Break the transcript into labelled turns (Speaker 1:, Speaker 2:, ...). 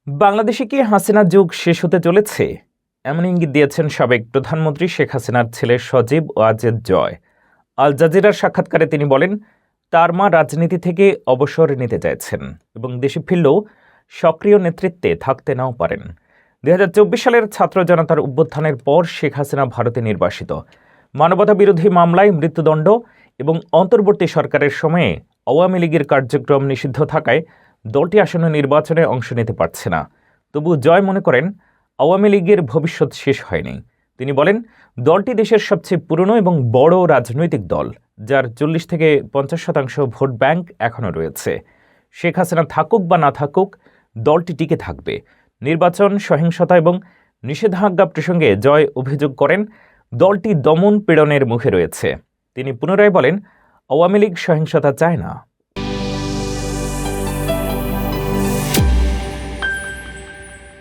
Speaker 1: বাংলাদেশে কি হাসিনার যুগ শেষ হতে চলেছে? এমন ইঙ্গিত দিয়েছেন সাবেক প্রধানমন্ত্রী শেখ হাসিনার ছেলে সজীব ওয়াজেদ জয়। আল জাজিরার সাক্ষাৎকারে তিনি বলেন, তার মা রাজনীতি থেকে অবসর নিতে চাইছেন এবং দেশে ফিরলেও সক্রিয় নেতৃত্বে থাকতে নাও পারেন। ২০২৪ সালের ছাত্র জনতার অভ্যুত্থানের পর শেখ হাসিনা ভারতে নির্বাসিত। মানবতা বিরোধী মামলায় মৃত্যুদণ্ড এবং অন্তর্বর্তী সরকারের সময়ে আওয়ামী লীগের কার্যক্রম নিষিদ্ধ থাকায় দলটি আসন্ন নির্বাচনে অংশ নিতে পারছে না। তবু জয় মনে করেন, আওয়ামী লীগের ভবিষ্যৎ শেষ হয়নি। তিনি বলেন, দলটি দেশের সবচেয়ে পুরনো এবং বড় রাজনৈতিক দল, যার 40 থেকে 50% ভোট ব্যাংক এখনও রয়েছে। শেখ হাসিনা থাকুক বা না থাকুক, দলটি টিকে থাকবে। নির্বাচন, সহিংসতা এবং নিষেধাজ্ঞা প্রসঙ্গে জয় অভিযোগ করেন, দলটি দমন পীড়নের মুখে রয়েছে। তিনি পুনরায় বলেন, আওয়ামী লীগ সহিংসতা চায় না।